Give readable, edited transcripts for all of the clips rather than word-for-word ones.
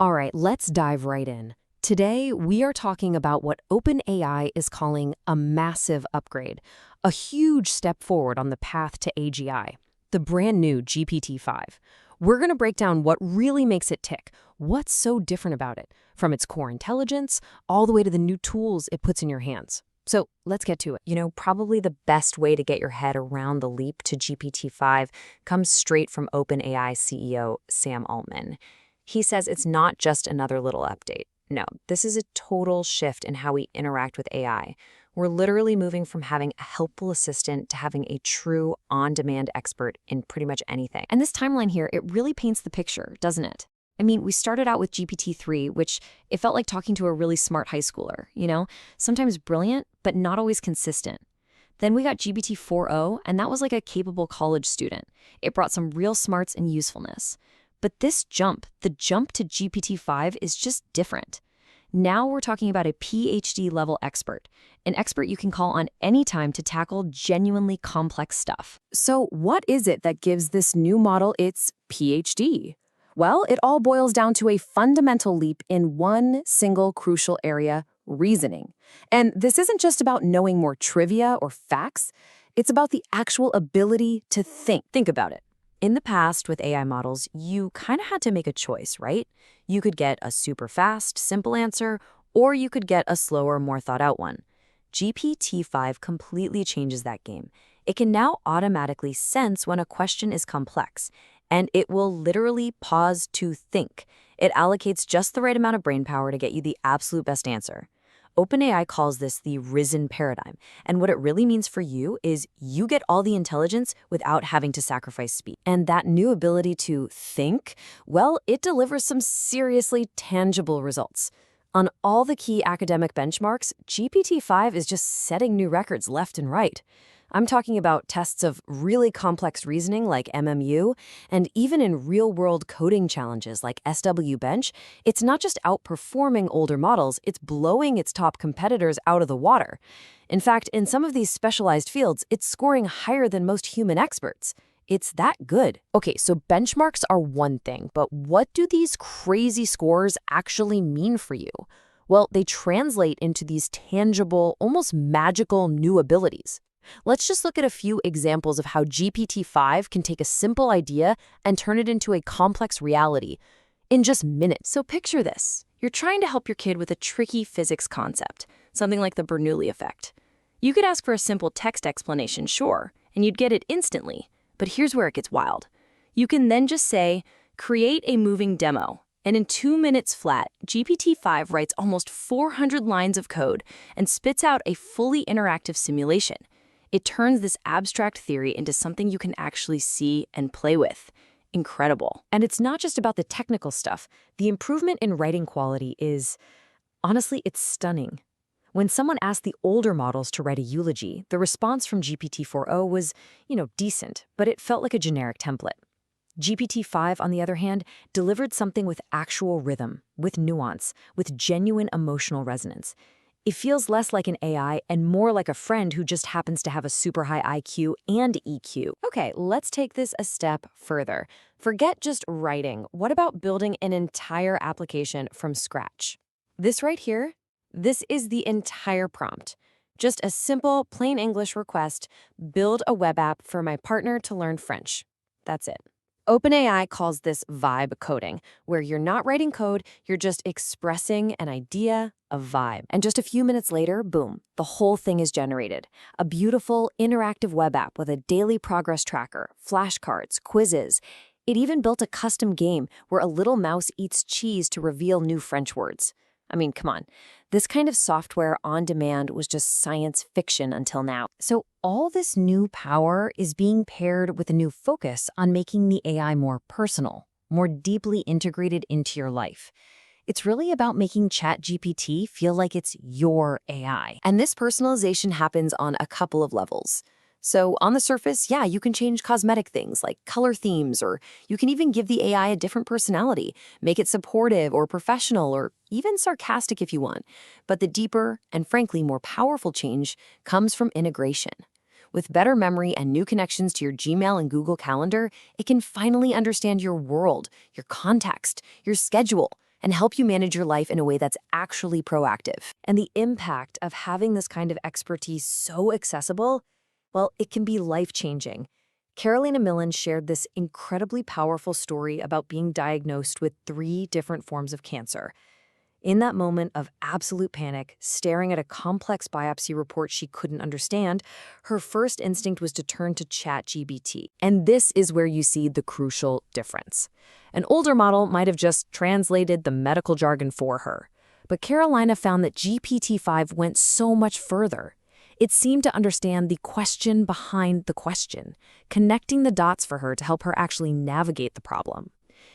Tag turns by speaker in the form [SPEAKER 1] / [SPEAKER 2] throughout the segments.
[SPEAKER 1] All right, let's dive right in. Today, we are talking about what OpenAI is calling a massive upgrade, a huge step forward on the path to AGI, the brand new GPT-5. We're going to break down what really makes it tick, what's so different about it, from its core intelligence all the way to the new tools it puts in your hands. So let's get to it. Probably the best way to get your head around the leap to GPT-5 comes straight from OpenAI CEO Sam Altman. He says it's not just another little update. No, this is a total shift in how we interact with AI. We're literally moving from having a helpful assistant to having a true on-demand expert in pretty much anything. And this timeline here, it really paints the picture, doesn't it? I mean, we started out with GPT-3, which it felt like talking to a really smart high schooler, sometimes brilliant, but not always consistent. Then we got GPT-4o, and that was like a capable college student. It brought some real smarts and usefulness. But this jump, the jump to GPT-5, is just different. Now we're talking about a PhD-level expert, an expert you can call on any time to tackle genuinely complex stuff. So what is it that gives this new model its PhD? Well, it all boils down to a fundamental leap in one single crucial area: reasoning. And this isn't just about knowing more trivia or facts. It's about the actual ability to think. Think about it. In the past, with AI models, you kind of had to make a choice, right? You could get a super fast, simple answer, or you could get a slower, more thought-out one. GPT-5 completely changes that game. It can now automatically sense when a question is complex, and it will literally pause to think. It allocates just the right amount of brain power to get you the absolute best answer. OpenAI calls this the risen paradigm, and what it really means for you is you get all the intelligence without having to sacrifice speed. And that new ability to think, well, it delivers some seriously tangible results. On all the key academic benchmarks, GPT-5 is just setting new records left and right. I'm talking about tests of really complex reasoning like MMU, and even in real-world coding challenges like SW Bench, it's not just outperforming older models, it's blowing its top competitors out of the water. In fact, in some of these specialized fields, it's scoring higher than most human experts. It's that good. Okay, so benchmarks are one thing, but what do these crazy scores actually mean for you? Well, they translate into these tangible, almost magical new abilities. Let's just look at a few examples of how GPT-5 can take a simple idea and turn it into a complex reality in just minutes. So picture this. You're trying to help your kid with a tricky physics concept, something like the Bernoulli effect. You could ask for a simple text explanation, sure, and you'd get it instantly. But here's where it gets wild. You can then just say, create a moving demo. And in 2 minutes flat, GPT-5 writes almost 400 lines of code and spits out a fully interactive simulation. It turns this abstract theory into something you can actually see and play with. Incredible. And it's not just about the technical stuff. The improvement in writing quality is, honestly, it's stunning. When someone asked the older models to write a eulogy, the response from GPT-4o was, decent, but it felt like a generic template. GPT-5, on the other hand, delivered something with actual rhythm, with nuance, with genuine emotional resonance. It feels less like an AI and more like a friend who just happens to have a super high IQ and EQ. Okay, let's take this a step further. Forget just writing. What about building an entire application from scratch? This right here, this is the entire prompt. Just a simple, plain English request: build a web app for my partner to learn French. That's it. OpenAI calls this vibe coding, where you're not writing code, you're just expressing an idea, a vibe. And just a few minutes later, boom, the whole thing is generated. A beautiful, interactive web app with a daily progress tracker, flashcards, quizzes. It even built a custom game where a little mouse eats cheese to reveal new French words. I mean, come on. This kind of software on demand was just science fiction until now. So all this new power is being paired with a new focus on making the AI more personal, more deeply integrated into your life. It's really about making ChatGPT feel like it's your AI. And this personalization happens on a couple of levels. So on the surface, yeah, you can change cosmetic things like color themes, or you can even give the AI a different personality, make it supportive or professional or even sarcastic if you want. But the deeper and frankly more powerful change comes from integration. With better memory and new connections to your Gmail and Google Calendar, it can finally understand your world, your context, your schedule, and help you manage your life in a way that's actually proactive. And the impact of having this kind of expertise so accessible, well, it can be life-changing. Carolina Millen shared this incredibly powerful story about being diagnosed with 3 different forms of cancer. In that moment of absolute panic, staring at a complex biopsy report she couldn't understand, her first instinct was to turn to ChatGPT. And this is where you see the crucial difference. An older model might have just translated the medical jargon for her. But Carolina found that GPT-5 went so much further. It seemed to understand the question behind the question, connecting the dots for her to help her actually navigate the problem.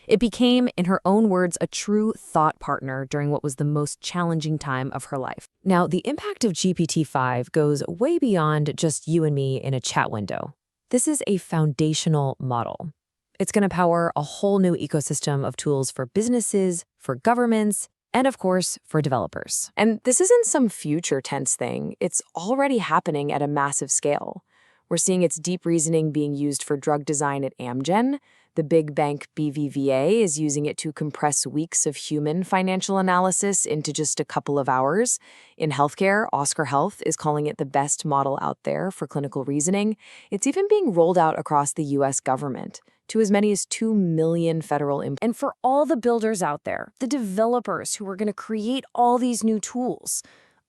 [SPEAKER 1] It became, in her own words, a true thought partner during what was the most challenging time of her life. Now, the impact of GPT-5 goes way beyond just you and me in a chat window. This is a foundational model. It's going to power a whole new ecosystem of tools for businesses, for governments, and of course, for developers. And this isn't some future tense thing. It's already happening at a massive scale. We're seeing its deep reasoning being used for drug design at Amgen. The big bank BBVA is using it to compress weeks of human financial analysis into just a couple of hours. In healthcare, Oscar Health is calling it the best model out there for clinical reasoning. It's even being rolled out across the U.S. government to as many as 2 million federal employees. And for all the builders out there, the developers who are going to create all these new tools,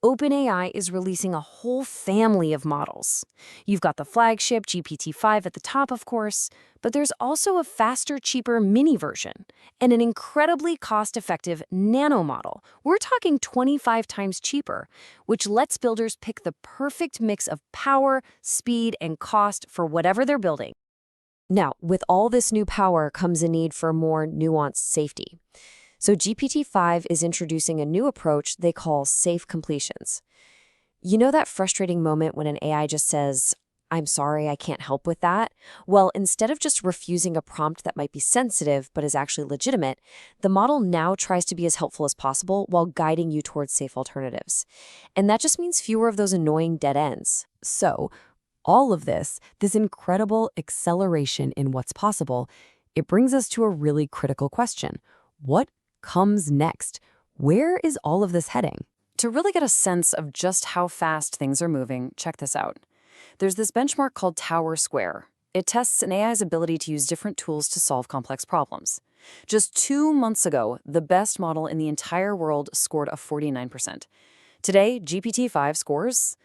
[SPEAKER 1] OpenAI is releasing a whole family of models. You've got the flagship GPT-5 at the top, of course, but there's also a faster, cheaper mini version and an incredibly cost-effective nano model. We're talking 25 times cheaper, which lets builders pick the perfect mix of power, speed, and cost for whatever they're building. Now, with all this new power comes a need for more nuanced safety. So GPT-5 is introducing a new approach they call safe completions. You know that frustrating moment when an AI just says, "I'm sorry, I can't help with that"? Well, instead of just refusing a prompt that might be sensitive but is actually legitimate, the model now tries to be as helpful as possible while guiding you towards safe alternatives. And that just means fewer of those annoying dead ends. So, all of this incredible acceleration in what's possible, it brings us to a really critical question. What comes next? Where is all of this heading? To really get a sense of just how fast things are moving, check this out. There's this benchmark called Tower Square. It tests an AI's ability to use different tools to solve complex problems. Just 2 months ago, the best model in the entire world scored a 49%. Today, GPT-5 scores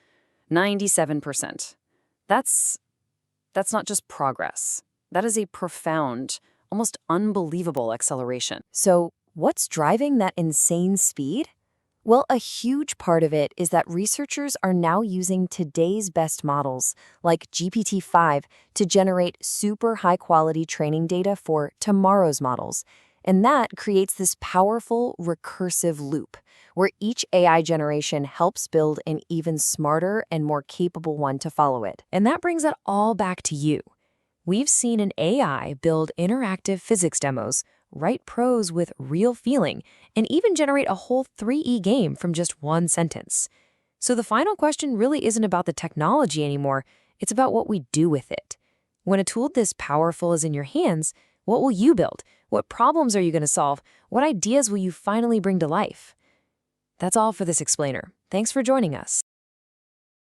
[SPEAKER 1] 97%. That's not just progress. That is a profound, almost unbelievable acceleration. So, what's driving that insane speed? Well, a huge part of it is that researchers are now using today's best models, like GPT-5, to generate super high-quality training data for tomorrow's models. And that creates this powerful, recursive loop, where each AI generation helps build an even smarter and more capable one to follow it. And that brings it all back to you. We've seen an AI build interactive physics demos, write prose with real feeling, and even generate a whole 3E game from just one sentence. So the final question really isn't about the technology anymore, it's about what we do with it. When a tool this powerful is in your hands, what will you build? What problems are you going to solve? What ideas will you finally bring to life? That's all for this explainer. Thanks for joining us.